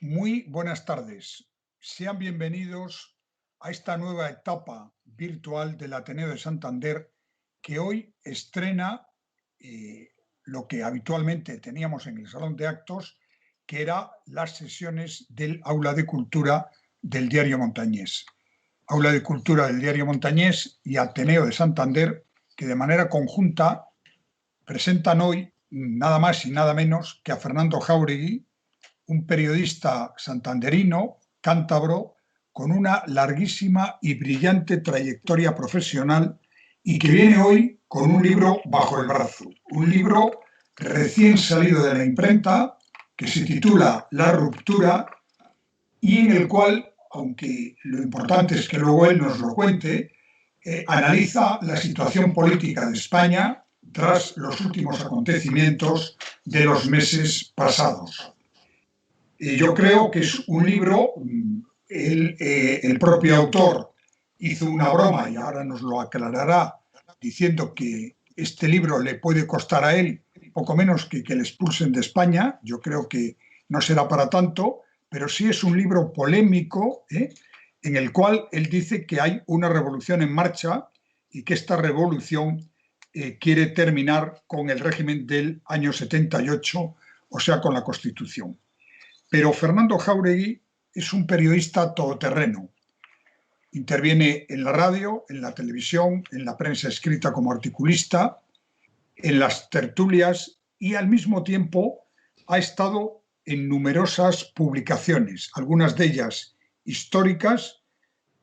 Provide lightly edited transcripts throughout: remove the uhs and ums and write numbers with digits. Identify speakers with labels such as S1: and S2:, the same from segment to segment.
S1: Muy buenas tardes. Sean bienvenidos a esta nueva etapa virtual del Ateneo de Santander, que hoy estrena lo que habitualmente teníamos en el Salón de Actos, que era las sesiones del Aula de Cultura del Diario Montañés. Aula de Cultura del Diario Montañés y Ateneo de Santander, que de manera conjunta presentan hoy nada más y nada menos que a Fernando Jáuregui, un periodista santanderino, cántabro, con una larguísima y brillante trayectoria profesional y que viene hoy con un libro bajo el brazo, un libro recién salido de la imprenta que se titula La ruptura y en el cual, aunque lo importante es que luego él nos lo cuente, analiza la situación política de España tras los últimos acontecimientos de los meses pasados. Yo creo que es un libro, el propio autor hizo una broma y ahora nos lo aclarará diciendo que este libro le puede costar a él poco menos que le expulsen de España. Yo creo que no será para tanto, pero sí es un libro polémico, en el cual él dice que hay una revolución en marcha y que esta revolución quiere terminar con el régimen del año 78, o sea, con la Constitución. Pero Fernando Jáuregui es un periodista todoterreno. Interviene en la radio, en la televisión, en la prensa escrita como articulista, en las tertulias y al mismo tiempo ha estado en numerosas publicaciones, algunas de ellas históricas,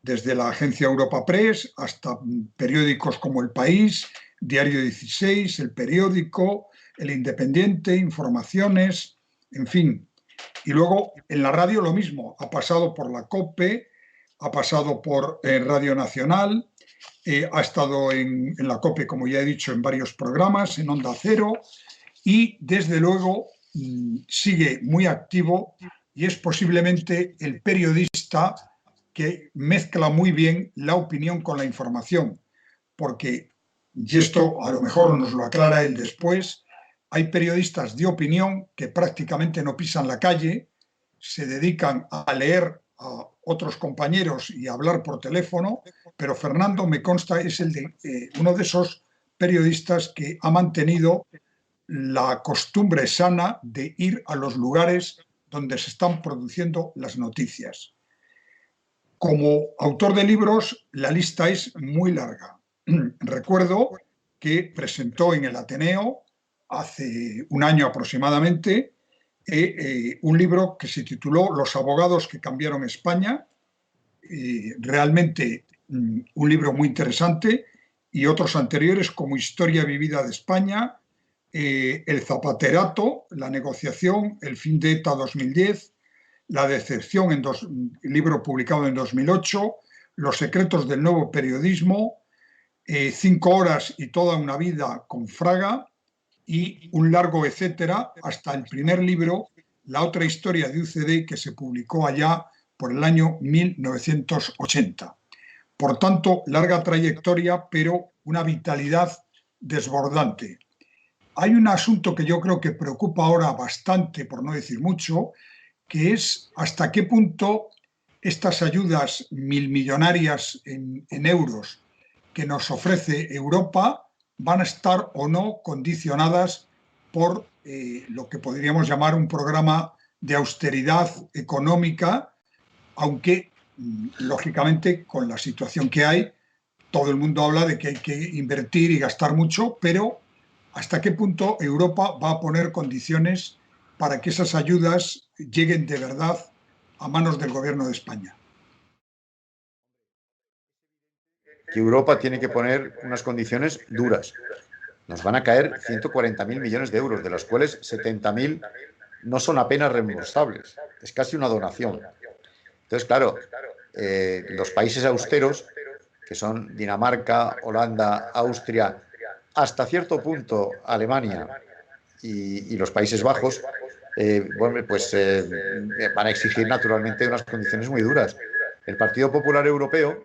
S1: desde la agencia Europa Press hasta periódicos como El País, Diario 16, El Periódico, El Independiente, Informaciones, en fin. Y luego en la radio lo mismo, ha pasado por la COPE, ha pasado por Radio Nacional, ha estado en la COPE, como ya he dicho, en varios programas, en Onda Cero, y desde luego sigue muy activo y es posiblemente el periodista que mezcla muy bien la opinión con la información, porque, y esto a lo mejor nos lo aclara él después, hay periodistas de opinión que prácticamente no pisan la calle, se dedican a leer a otros compañeros y a hablar por teléfono, pero Fernando, me consta, es uno de esos periodistas que ha mantenido la costumbre sana de ir a los lugares donde se están produciendo las noticias. Como autor de libros, la lista es muy larga. Recuerdo que presentó en el Ateneo hace un año aproximadamente un libro que se tituló Los abogados que cambiaron España, realmente un libro muy interesante, y otros anteriores como Historia vivida de España, El zapaterato, La negociación, El fin de ETA 2010, La decepción, libro publicado en 2008, Los secretos del nuevo periodismo, 5 horas y toda una vida con Fraga, y un largo etcétera, hasta el primer libro, La otra historia de UCD, que se publicó allá por el año 1980. Por tanto, larga trayectoria, pero una vitalidad desbordante. Hay un asunto que yo creo que preocupa ahora bastante, por no decir mucho, que es hasta qué punto estas ayudas milmillonarias en euros que nos ofrece Europa van a estar o no condicionadas por lo que podríamos llamar un programa de austeridad económica, aunque lógicamente con la situación que hay, todo el mundo habla de que hay que invertir y gastar mucho, pero ¿hasta qué punto Europa va a poner condiciones para que esas ayudas lleguen de verdad a manos del gobierno de España?
S2: Que Europa tiene que poner unas condiciones duras. Nos van a caer 140.000 millones de euros, de los cuales 70.000 no son apenas reembolsables. Es casi una donación. Entonces, claro, los países austeros, que son Dinamarca, Holanda, Austria, hasta cierto punto Alemania y los Países Bajos, van a exigir naturalmente unas condiciones muy duras. El Partido Popular Europeo,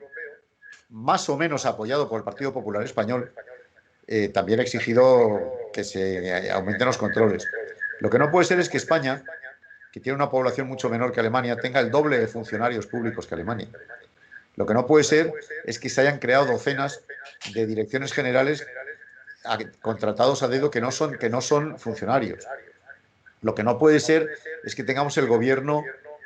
S2: más o menos apoyado por el Partido Popular Español, también ha exigido que se aumenten los controles. Lo que no puede ser es que España que tiene una población mucho menor que Alemania, tenga el doble de funcionarios públicos que Alemania. Lo que no puede ser es que se hayan creado docenas de direcciones generales contratados a dedo que no son funcionarios. Lo que no puede ser es que tengamos el gobierno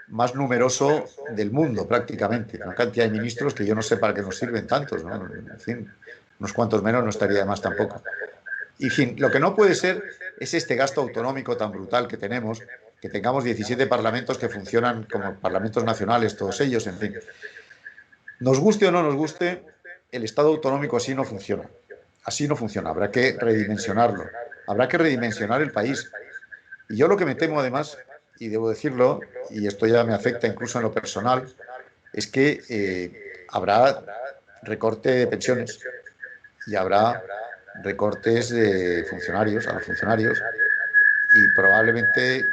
S2: más numeroso del mundo, prácticamente. Una cantidad de ministros que yo no sé para qué nos sirven tantos, ¿no? En fin, unos cuantos menos no estaría de más tampoco. Y, en fin, lo que no puede ser es este gasto autonómico tan brutal que tenemos, que tengamos 17 parlamentos que funcionan como parlamentos nacionales, todos ellos, en fin. Nos guste o no nos guste, el Estado autonómico así no funciona. Así no funciona, habrá que redimensionarlo. Habrá que redimensionar el país. Y yo lo que me temo, además, y debo decirlo, y esto ya me afecta incluso en lo personal, es que habrá recorte de pensiones y habrá recortes de funcionarios, a los funcionarios, y probablemente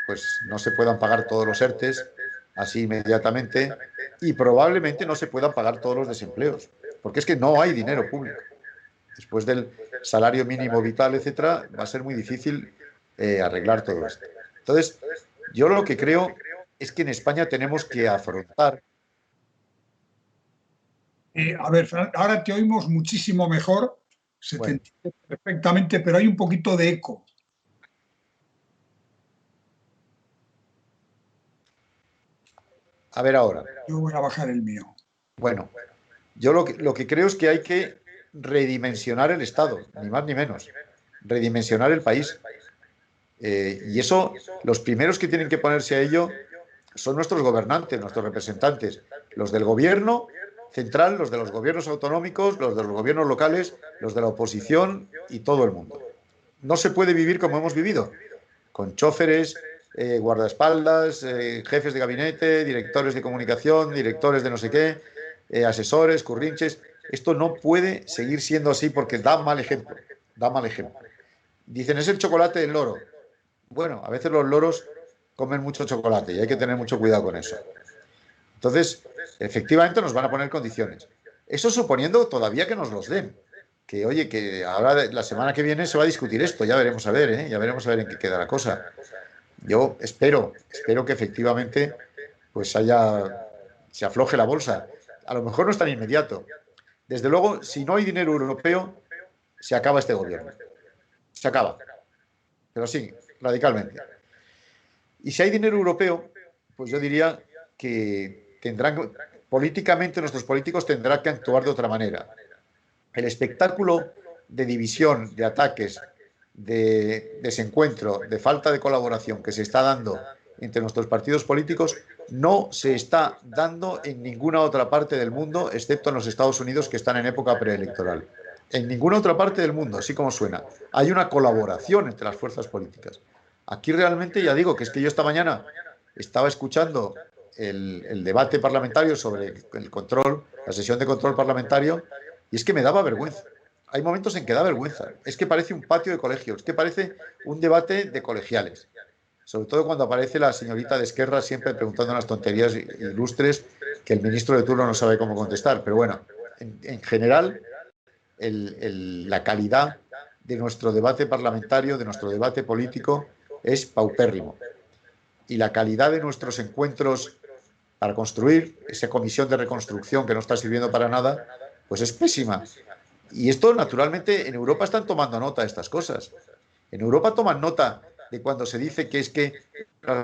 S2: pues no se puedan pagar todos los ERTES así inmediatamente y probablemente no se puedan pagar todos los desempleos, porque es que no hay dinero público. Después del salario mínimo vital, etcétera, va a ser muy difícil arreglar todo esto. Entonces, yo lo que creo es que en España tenemos que afrontar...
S1: A ver, Fran, ahora te oímos muchísimo mejor, se te
S2: Bueno,
S1: entiende perfectamente, pero hay un poquito de eco.
S2: a ver ahora.
S1: Yo voy a bajar el mío.
S2: Bueno, yo lo que creo es que hay que redimensionar el Estado, ni más ni menos. Redimensionar el país. Y eso, los primeros que tienen que ponerse a ello son nuestros gobernantes, nuestros representantes, los del gobierno central, los de los gobiernos autonómicos, los de los gobiernos locales, los de la oposición y todo el mundo. No se puede vivir como hemos vivido, con choferes, guardaespaldas, jefes de gabinete, directores de comunicación, directores de no sé qué, asesores, currinches. Esto no puede seguir siendo así porque da mal ejemplo, da mal ejemplo. Dicen, es el chocolate del loro. Bueno, a veces los loros comen mucho chocolate y hay que tener mucho cuidado con eso. Entonces, efectivamente nos van a poner condiciones. Eso suponiendo todavía que nos los den. Que, oye, que ahora la semana que viene se va a discutir esto, ya veremos a ver, ¿eh? Ya veremos a ver en qué queda la cosa. Yo espero que efectivamente pues se afloje la bolsa. A lo mejor no es tan inmediato. Desde luego, si no hay dinero europeo, se acaba este gobierno. Se acaba. Pero sí, radicalmente. Y si hay dinero europeo, pues yo diría que políticamente nuestros políticos tendrán que actuar de otra manera. El espectáculo de división, de ataques, de desencuentro, de falta de colaboración que se está dando entre nuestros partidos políticos no se está dando en ninguna otra parte del mundo, excepto en los Estados Unidos, que están en época preelectoral. En ninguna otra parte del mundo, así como suena, hay una colaboración entre las fuerzas políticas. Aquí realmente, ya digo, que es que yo esta mañana estaba escuchando el debate parlamentario sobre el control, la sesión de control parlamentario, y es que me daba vergüenza. Hay momentos en que da vergüenza. Es que parece un patio de colegios, es que parece un debate de colegiales. Sobre todo cuando aparece la señorita de Esquerra siempre preguntando unas tonterías ilustres que el ministro de turno no sabe cómo contestar. Pero bueno, en general, la calidad de nuestro debate parlamentario, de nuestro debate político, es paupérrimo. Y la calidad de nuestros encuentros para construir esa comisión de reconstrucción que no está sirviendo para nada, pues es pésima. Y esto, naturalmente, en Europa están tomando nota de estas cosas. En Europa toman nota de cuando se dice que es que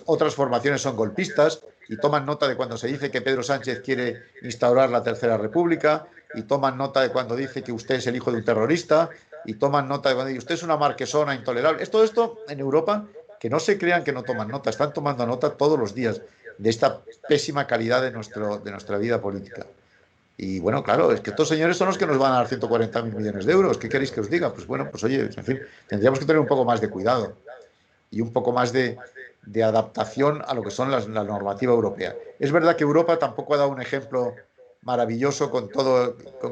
S2: otras formaciones son golpistas y toman nota de cuando se dice que Pedro Sánchez quiere instaurar la Tercera República y toman nota de cuando dice que usted es el hijo de un terrorista y toman nota de cuando dice usted es una marquesona intolerable. Todo esto en Europa, que no se crean que no toman nota, están tomando nota todos los días de esta pésima calidad de nuestra vida política. Y bueno, claro, es que estos señores son los que nos van a dar 140.000 millones de euros. ¿Qué queréis que os diga? Pues bueno, pues oye, en fin, tendríamos que tener un poco más de cuidado y un poco más de adaptación a lo que son la normativa europea. Es verdad que Europa tampoco ha dado un ejemplo maravilloso con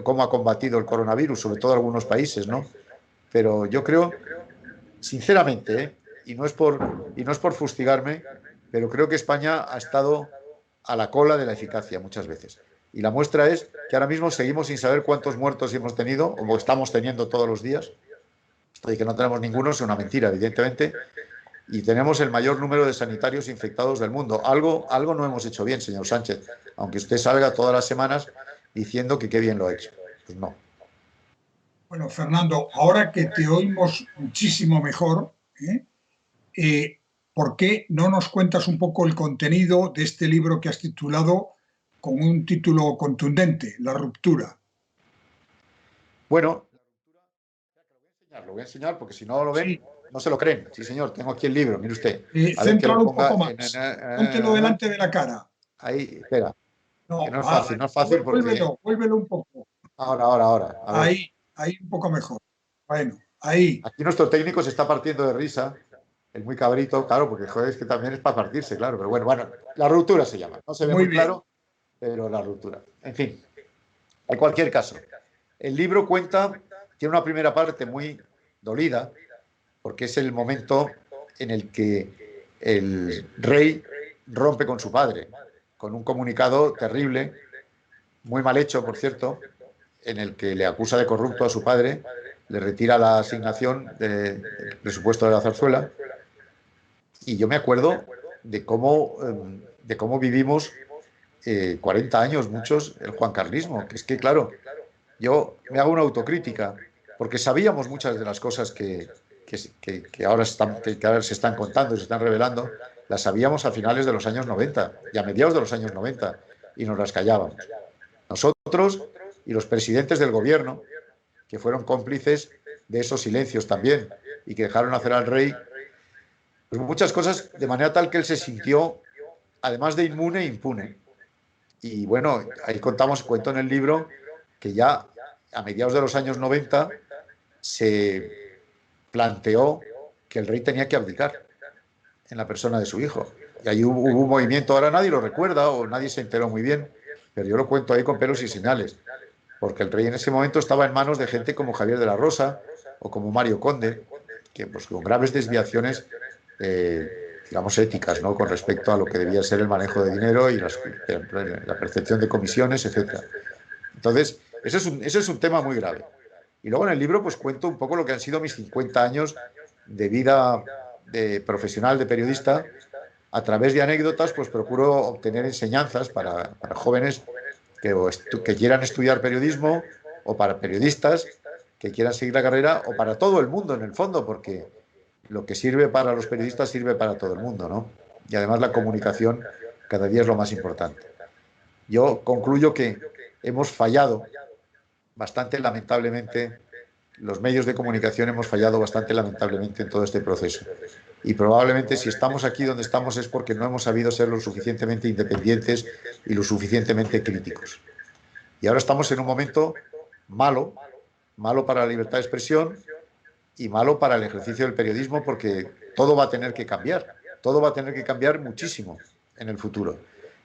S2: cómo ha combatido el coronavirus, sobre todo algunos países, ¿no? Pero yo creo, sinceramente, y no es por fustigarme, pero creo que España ha estado a la cola de la eficacia muchas veces. Y la muestra es que ahora mismo seguimos sin saber cuántos muertos hemos tenido, o estamos teniendo todos los días. Esto de que no tenemos ninguno es una mentira, evidentemente. y tenemos el mayor número de sanitarios infectados del mundo. Algo no hemos hecho bien, señor Sánchez, aunque usted salga todas las semanas diciendo que qué bien lo ha hecho. Pues no.
S1: Bueno, Fernando, ahora que te oímos muchísimo mejor, ¿por qué no nos cuentas un poco el contenido de este libro que has titulado con un título contundente, La ruptura?
S2: Bueno, lo voy a enseñar porque si no lo ven,
S1: Sí,
S2: no se lo creen. Sí, señor, tengo aquí el libro, mire usted. A ver que lo
S1: céntralo un
S2: ponga
S1: poco más. Póntelo delante de la cara.
S2: ahí, espera, que
S1: No,
S2: no es fácil, no es fácil porque...
S1: vuélvelo un poco.
S2: Ahora, a ver.
S1: Ahí un poco mejor. Bueno, ahí.
S2: Aquí nuestro técnico se está partiendo de risa, el muy cabrito, claro, porque joder, es que también es para partirse, claro, pero bueno, la ruptura se llama. No se ve
S1: Muy
S2: muy
S1: bien.
S2: claro, pero la ruptura. En fin, en cualquier caso, el libro tiene una primera parte muy dolida, porque es el momento en el que el rey rompe con su padre, con un comunicado terrible, muy mal hecho, por cierto, en el que le acusa de corrupto a su padre, le retira la asignación del presupuesto de la zarzuela, y yo me acuerdo de cómo vivimos 40 años, muchos, el juancarlismo, que es que, claro, yo me hago una autocrítica, porque sabíamos muchas de las cosas que ahora que ahora se están contando y se están revelando, las sabíamos a finales de los años 90 y a mediados de los años 90, y nos las callábamos. Nosotros y los presidentes del gobierno, que fueron cómplices de esos silencios también, y que dejaron hacer al rey pues muchas cosas de manera tal que él se sintió, además de inmune, impune. Y bueno, ahí cuento en el libro, que ya a mediados de los años 90 se planteó que el rey tenía que abdicar en la persona de su hijo. Y ahí hubo un movimiento, ahora nadie lo recuerda o nadie se enteró muy bien, pero yo lo cuento ahí con pelos y señales, porque el rey en ese momento estaba en manos de gente como Javier de la Rosa o como Mario Conde, que pues con graves desviaciones, digamos, éticas, ¿no?, con respecto a lo que debía ser el manejo de dinero y la percepción de comisiones, etcétera. Entonces, ese es un tema muy grave. Y luego en el libro pues cuento un poco lo que han sido mis 50 años de vida profesional, de periodista. A través de anécdotas pues procuro obtener enseñanzas para jóvenes que quieran estudiar periodismo, o para periodistas que quieran seguir la carrera, o para todo el mundo en el fondo, porque lo que sirve para los periodistas sirve para todo el mundo, ¿no? Y además la comunicación cada día es lo más importante. Yo concluyo que hemos fallado bastante lamentablemente, los medios de comunicación hemos fallado bastante lamentablemente en todo este proceso. Y probablemente si estamos aquí donde estamos es porque no hemos sabido ser lo suficientemente independientes y lo suficientemente críticos. Y ahora estamos en un momento malo para la libertad de expresión y malo para el ejercicio del periodismo, porque todo va a tener que cambiar muchísimo en el futuro.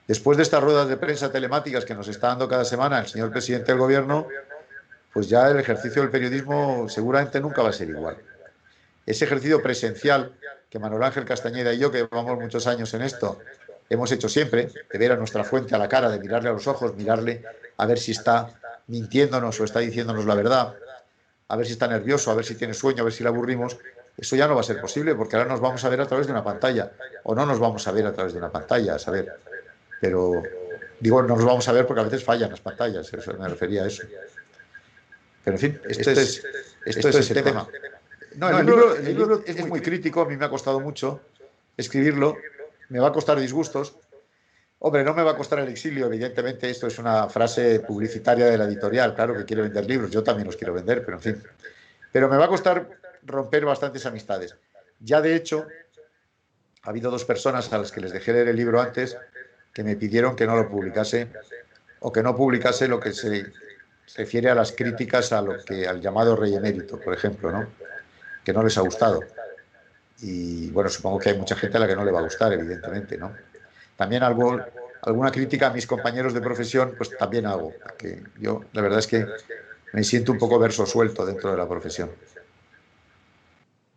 S2: Después de estas ruedas de prensa telemáticas que nos está dando cada semana el señor presidente del gobierno, pues ya el ejercicio del periodismo seguramente nunca va a ser igual. Ese ejercicio presencial que Manuel Ángel Castañeda y yo, que llevamos muchos años en esto, hemos hecho siempre, de ver a nuestra fuente a la cara, de mirarle a los ojos, mirarle a ver si está mintiéndonos o está diciéndonos la verdad, a ver si está nervioso, a ver si tiene sueño, a ver si le aburrimos, eso ya no va a ser posible, porque ahora nos vamos a ver a través de una pantalla, o no nos vamos a ver a través de una pantalla, a saber. Pero digo, no nos vamos a ver porque a veces fallan las pantallas, eso, me refería a eso. Pero en fin, esto es el tema. No, el libro es muy crítico, a mí me ha costado mucho escribirlo, me va a costar disgustos. Hombre, no me va a costar el exilio, evidentemente, esto es una frase publicitaria de la editorial, claro que quiere vender libros, yo también los quiero vender, pero en fin. Pero me va a costar romper bastantes amistades. Ya de hecho, ha habido 2 personas a las que les dejé leer el libro antes que me pidieron que no lo publicase, o que no publicase lo que se refiere a las críticas al llamado rey emérito, por ejemplo, ¿no?, que no les ha gustado. Y bueno, supongo que hay mucha gente a la que no le va a gustar, evidentemente, ¿no? También alguna crítica a mis compañeros de profesión, pues también hago, porque yo la verdad es que me siento un poco verso suelto dentro de la profesión.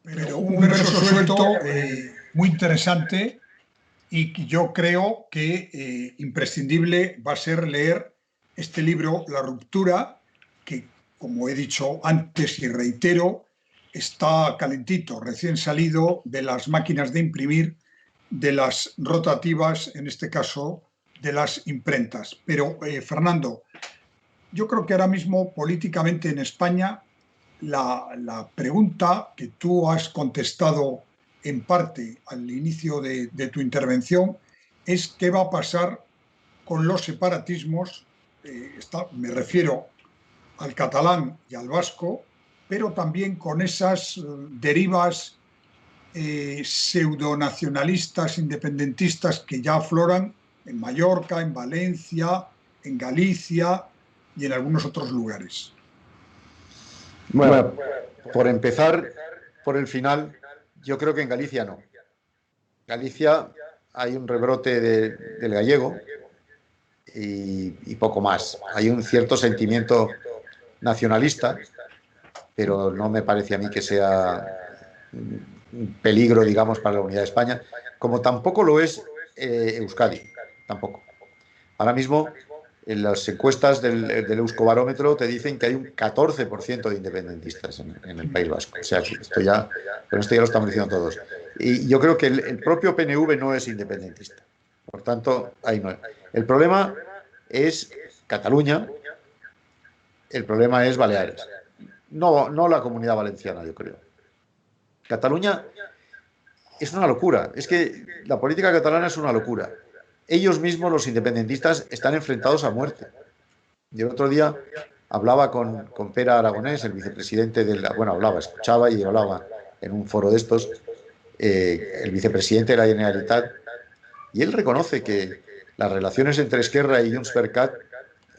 S1: Pero un verso suelto muy interesante, y que yo creo que imprescindible va a ser leer este libro, La ruptura, que, como he dicho antes y reitero, está calentito, recién salido de las máquinas de imprimir, de las rotativas, en este caso de las imprentas. Pero, Fernando, yo creo que ahora mismo políticamente en España la pregunta que tú has contestado en parte al inicio de tu intervención es qué va a pasar con los separatismos, me refiero al catalán y al vasco, pero también con esas derivas pseudonacionalistas, independentistas que ya afloran en Mallorca, en Valencia, en Galicia y en algunos otros lugares.
S2: Bueno, por empezar por el final, yo creo que en Galicia no. Galicia hay un rebrote del gallego y poco más. Hay un cierto sentimiento nacionalista, pero no me parece a mí que sea un peligro, digamos, para la unidad de España, como tampoco lo es Euskadi, tampoco. Ahora mismo, en las encuestas del Euskobarómetro te dicen que hay un 14% de independentistas en el País Vasco. O sea, con esto ya lo estamos diciendo todos. Y yo creo que el propio PNV no es independentista. Por tanto, ahí no. El problema es Cataluña, el problema es Baleares. No la Comunidad Valenciana, yo creo. Cataluña es una locura. Es que la política catalana es una locura. Ellos mismos, los independentistas, están enfrentados a muerte. Yo el otro día hablaba con Pere Aragonés, el vicepresidente escuchaba y hablaba en un foro de estos, el vicepresidente de la Generalitat, y él reconoce que las relaciones entre Esquerra y Junts per Cat,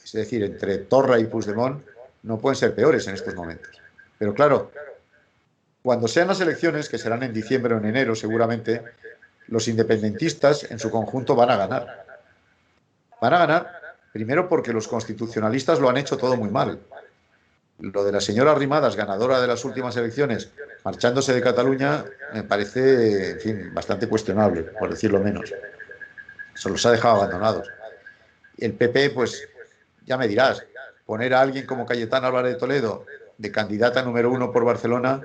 S2: es decir, entre Torra y Puigdemont, no pueden ser peores en estos momentos. Pero claro, cuando sean las elecciones, que serán en diciembre o en enero seguramente, los independentistas en su conjunto van a ganar. Van a ganar primero porque los constitucionalistas lo han hecho todo muy mal. Lo de la señora Arrimadas, ganadora de las últimas elecciones, marchándose de Cataluña, me parece, en fin, bastante cuestionable, por decirlo menos. Se los ha dejado abandonados. El PP, pues, ya me dirás, poner a alguien como Cayetana Álvarez de Toledo de candidata número 1 por Barcelona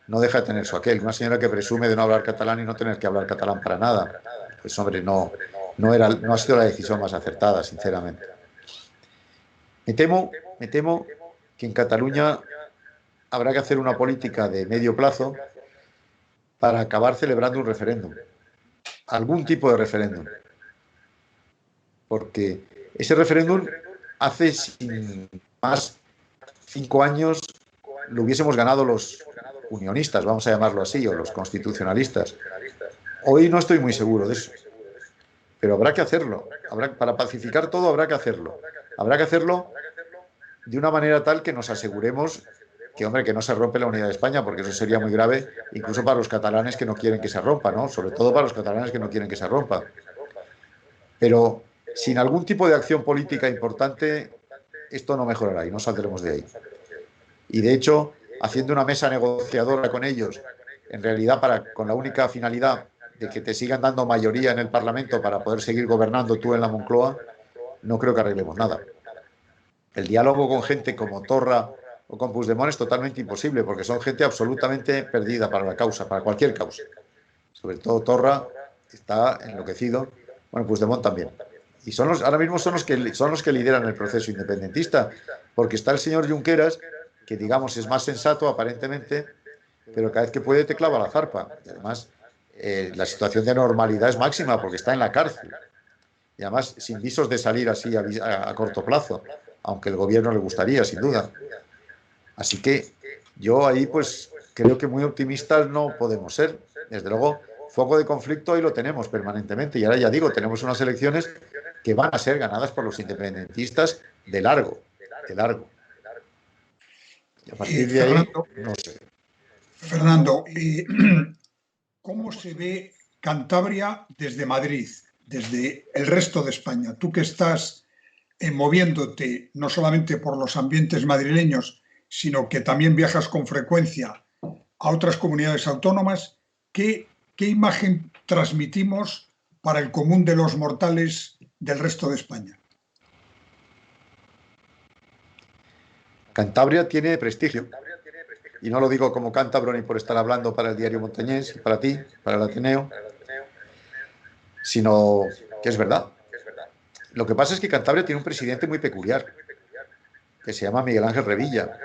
S2: no deja de tener su aquel. Una señora que presume de no hablar catalán y no tener que hablar catalán para nada. Pues, hombre, no ha sido la decisión más acertada, sinceramente. Me temo que en Cataluña habrá que hacer una política de medio plazo para acabar celebrando un referéndum. Algún tipo de referéndum. Porque ese referéndum hace sin más 5 años lo hubiésemos ganado los unionistas, vamos a llamarlo así, o los constitucionalistas. Hoy no estoy muy seguro de eso. Pero habrá que hacerlo. Para pacificar todo habrá que hacerlo. Habrá que hacerlo de una manera tal que nos aseguremos que, hombre, que no se rompe la unidad de España, porque eso sería muy grave, incluso para los catalanes que no quieren que se rompa, ¿no? Sobre todo para los catalanes que no quieren que se rompa. Pero sin algún tipo de acción política importante, esto no mejorará y no saldremos de ahí. Y de hecho, haciendo una mesa negociadora con ellos, en realidad con la única finalidad de que te sigan dando mayoría en el Parlamento para poder seguir gobernando tú en la Moncloa, no creo que arreglemos nada. El diálogo con gente como Torra o con Puigdemont es totalmente imposible, porque son gente absolutamente perdida para la causa, para cualquier causa. Sobre todo Torra está enloquecido, bueno, Puigdemont también. Y ahora mismo son los que lideran el proceso independentista, porque está el señor Junqueras, que digamos es más sensato aparentemente, pero cada vez que puede te clava la zarpa. Y además, la situación de normalidad es máxima porque está en la cárcel. Y además, sin visos de salir así a corto plazo, aunque el gobierno le gustaría, sin duda. Así que yo ahí pues creo que muy optimistas no podemos ser. Desde luego, foco de conflicto hoy lo tenemos permanentemente. Y ahora ya digo, tenemos unas elecciones que van a ser ganadas por los independentistas de largo, de largo. Y a partir de ahí, no sé.
S1: Fernando, ¿cómo se ve Cantabria desde Madrid, desde el resto de España? Tú que estás moviéndote no solamente por los ambientes madrileños, sino que también viajas con frecuencia a otras comunidades autónomas, ¿qué imagen transmitimos para el común de los mortales del resto de España?
S2: Cantabria tiene prestigio. y no lo digo como cántabro ni por estar hablando para el diario Montañés, para ti, para el Ateneo, sino que es verdad. Lo que pasa es que Cantabria tiene un presidente muy peculiar, que se llama Miguel Ángel Revilla.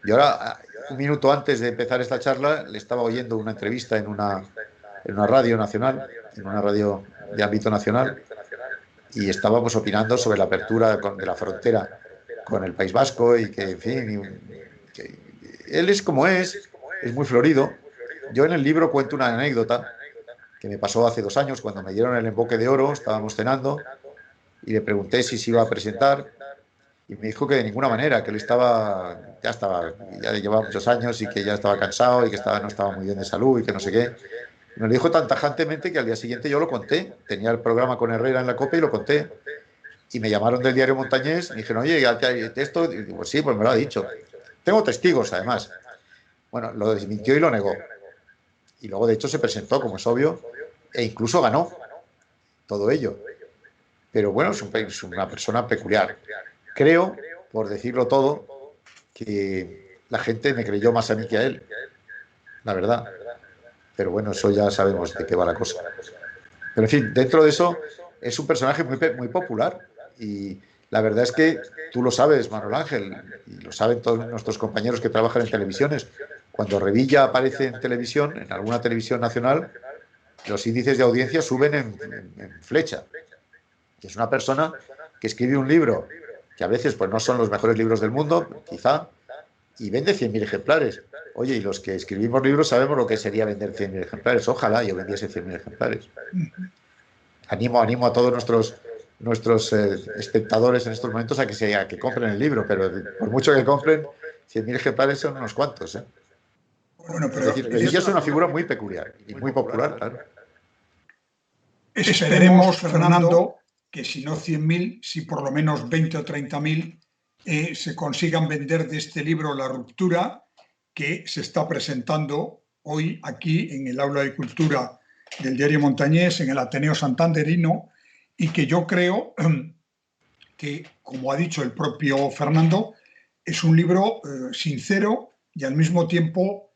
S2: Y ahora, un minuto antes de empezar esta charla, le estaba oyendo una entrevista en una radio nacional, en una radio de ámbito nacional, y estábamos opinando sobre la apertura de la frontera con el País Vasco y que, en fin, que él es como es muy florido. Yo en el libro cuento una anécdota que me pasó hace 2 años cuando me dieron el emboque de oro, estábamos cenando y le pregunté si se iba a presentar y me dijo que de ninguna manera, que él ya llevaba muchos años y que ya estaba cansado y que no estaba muy bien de salud y que no sé qué. Y me lo dijo tan tajantemente que al día siguiente yo lo conté. Tenía el programa con Herrera en la COPE y lo conté. Y me llamaron del diario Montañés y me dijeron, oye, esto, y digo, sí, pues me lo ha dicho. Tengo testigos, además. Bueno, lo desmintió y lo negó. Y luego, de hecho, se presentó, como es obvio, e incluso ganó todo ello. Pero bueno, es una persona peculiar. Creo, por decirlo todo, que la gente me creyó más a mí que a él, la verdad. Pero bueno, eso ya sabemos de qué va la cosa. Pero en fin, dentro de eso, es un personaje muy popular. Y la verdad es que tú lo sabes, Manuel Ángel, y lo saben todos nuestros compañeros que trabajan en televisiones. Cuando Revilla aparece en televisión, en alguna televisión nacional, los índices de audiencia suben en flecha. Y es una persona que escribe un libro que a veces pues, no son los mejores libros del mundo, quizá, y vende 100.000 ejemplares. Oye, y los que escribimos libros sabemos lo que sería vender 100.000 ejemplares. Ojalá yo vendiese 100.000 ejemplares. Animo a todos nuestros espectadores en estos momentos a que compren el libro, pero por mucho que compren, 100.000 ejemplares son unos cuantos.
S1: Bueno,
S2: es decir, Revilla es una figura muy peculiar y muy popular, claro.
S1: Esperemos, Fernando, que si no 100.000, si por lo menos 20 o 30.000 se consigan vender de este libro La Ruptura, que se está presentando hoy aquí en el Aula de Cultura del Diario Montañés, en el Ateneo Santanderino, y que yo creo que, como ha dicho el propio Fernando, es un libro sincero y al mismo tiempo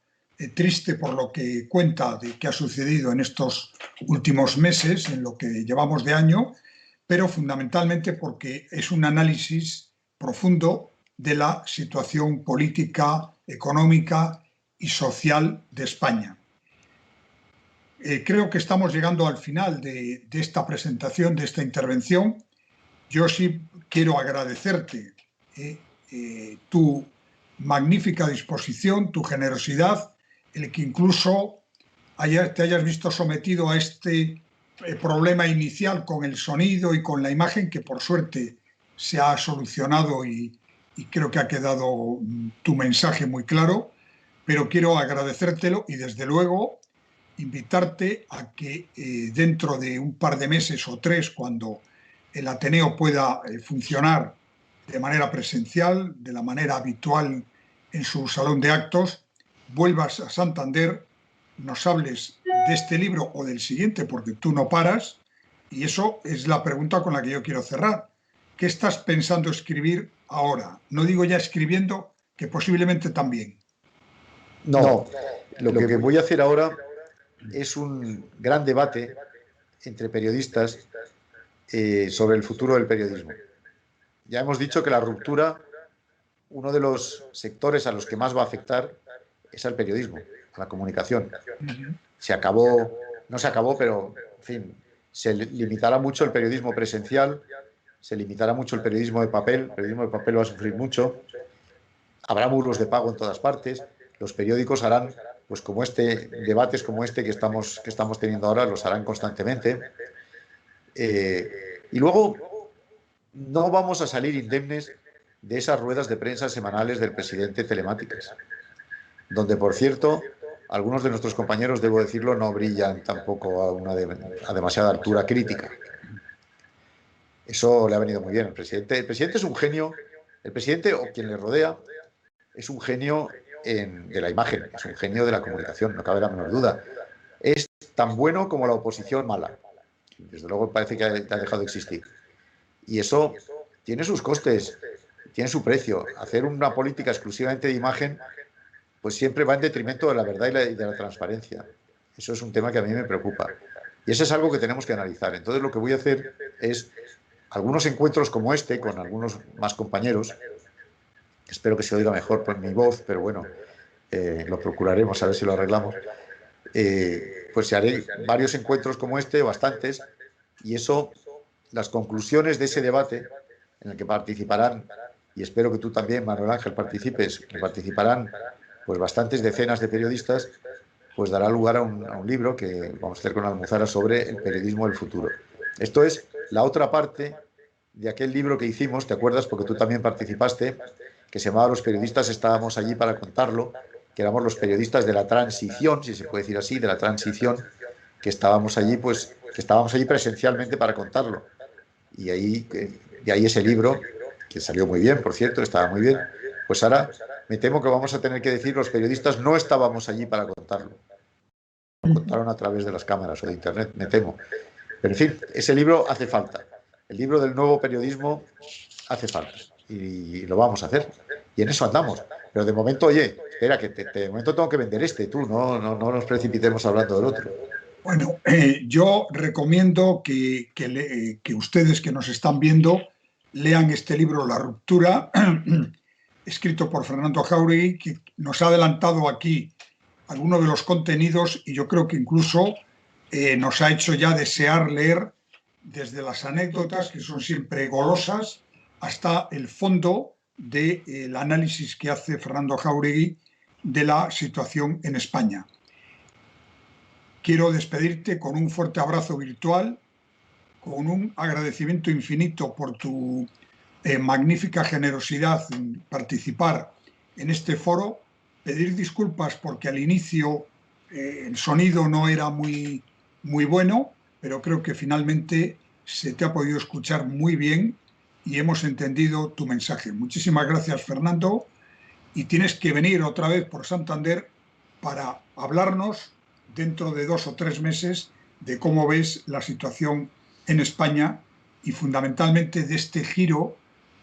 S1: triste por lo que cuenta de qué ha sucedido en estos últimos meses, en lo que llevamos de año, pero fundamentalmente porque es un análisis profundo de la situación política, económica y social de España. Creo que estamos llegando al final de esta presentación, de esta intervención. Yo sí quiero agradecerte tu magnífica disposición, tu generosidad, el que incluso te hayas visto sometido a este problema inicial con el sonido y con la imagen, que por suerte se ha solucionado y creo que ha quedado tu mensaje muy claro, pero quiero agradecértelo y desde luego invitarte a que dentro de un par de meses o 3, cuando el Ateneo pueda funcionar de manera presencial, de la manera habitual en su salón de actos, vuelvas a Santander, nos hables de este libro o del siguiente, porque tú no paras, y eso es la pregunta con la que yo quiero cerrar. ¿Qué estás pensando escribir ahora? No digo ya escribiendo, que posiblemente también.
S2: No, lo que voy a hacer ahora es un gran debate entre periodistas sobre el futuro del periodismo. Ya hemos dicho que la ruptura, uno de los sectores a los que más va a afectar es al periodismo, a la comunicación. No se acabó, pero, en fin, se limitará mucho el periodismo presencial, se limitará mucho el periodismo de papel. El periodismo de papel va a sufrir mucho. Habrá muros de pago en todas partes. Los periódicos harán, pues como debates como este que estamos teniendo ahora, los harán constantemente. Y luego no vamos a salir indemnes de esas ruedas de prensa semanales del presidente telemáticas, donde, por cierto, algunos de nuestros compañeros, debo decirlo, no brillan tampoco a demasiada altura crítica. Eso le ha venido muy bien al presidente. El presidente es un genio, el presidente o quien le rodea es un genio de la imagen, es un genio de la comunicación, no cabe la menor duda. Es tan bueno como la oposición mala. Desde luego parece que ha dejado de existir. Y eso tiene sus costes, tiene su precio. Hacer una política exclusivamente de imagen pues siempre va en detrimento de la verdad y de la transparencia. Eso es un tema que a mí me preocupa. Y eso es algo que tenemos que analizar. Entonces lo que voy a hacer es algunos encuentros como este, con algunos más compañeros, espero que se oiga mejor por mi voz, pero bueno, lo procuraremos, a ver si lo arreglamos. Pues haré varios encuentros como este, bastantes, y eso, las conclusiones de ese debate, en el que participarán, y espero que tú también, Manuel Ángel, participes, que participarán pues bastantes decenas de periodistas, pues dará lugar a un libro que vamos a hacer con Almuzara sobre el periodismo del futuro. Esto es la otra parte de aquel libro que hicimos, ¿te acuerdas? Porque tú también participaste, que se llamaba Los periodistas estábamos allí para contarlo, que éramos los periodistas de la transición, si se puede decir así, de la transición, que estábamos allí, pues, que estábamos allí presencialmente para contarlo. Y ahí, de ahí ese libro, que salió muy bien, por cierto, estaba muy bien, pues ahora me temo que vamos a tener que decir los periodistas no estábamos allí para contarlo. Lo contaron a través de las cámaras o de internet, me temo. Pero en fin, ese libro hace falta. El libro del nuevo periodismo hace falta. Y lo vamos a hacer. Y en eso andamos. Pero de momento, oye, espera, que de momento tengo que vender este, tú, no nos precipitemos hablando del otro.
S1: Bueno, yo recomiendo que ustedes que nos están viendo lean este libro, La ruptura, escrito por Fernando Jáuregui, que nos ha adelantado aquí algunos de los contenidos y yo creo que incluso nos ha hecho ya desear leer desde las anécdotas, que son siempre golosas, hasta el fondo del análisis que hace Fernando Jáuregui de la situación en España. Quiero despedirte con un fuerte abrazo virtual, con un agradecimiento infinito por tu magnífica generosidad en participar en este foro, pedir disculpas porque al inicio el sonido no era muy bueno, pero creo que finalmente se te ha podido escuchar muy bien y hemos entendido tu mensaje. Muchísimas gracias, Fernando, y tienes que venir otra vez por Santander para hablarnos dentro de 2 o 3 meses de cómo ves la situación en España y fundamentalmente de este giro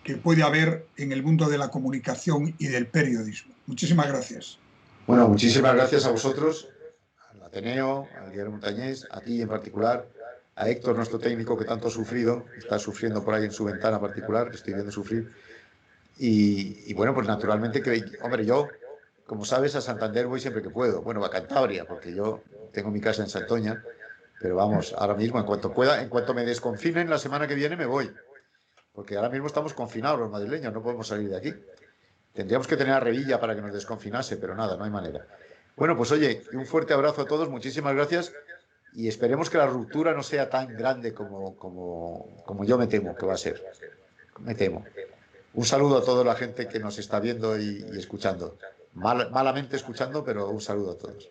S1: que puede haber en el mundo de la comunicación y del periodismo. Muchísimas gracias.
S2: Bueno, muchísimas gracias a vosotros, al Ateneo, al Diario Montañés, a ti en particular, a Héctor, nuestro técnico, que tanto ha sufrido, está sufriendo por ahí en su ventana particular, que estoy viendo sufrir. Y bueno, pues naturalmente, hombre, yo, como sabes, a Santander voy siempre que puedo. Bueno, a Cantabria, porque yo tengo mi casa en Santoña, pero vamos, ahora mismo, en cuanto pueda, en cuanto me desconfinen, la semana que viene me voy. Porque ahora mismo estamos confinados los madrileños, no podemos salir de aquí. Tendríamos que tener a Revilla para que nos desconfinase, pero nada, no hay manera. Bueno, pues oye, un fuerte abrazo a todos, muchísimas gracias y esperemos que la ruptura no sea tan grande como yo me temo que va a ser. Me temo. Un saludo a toda la gente que nos está viendo y escuchando. Malamente escuchando, pero un saludo a todos.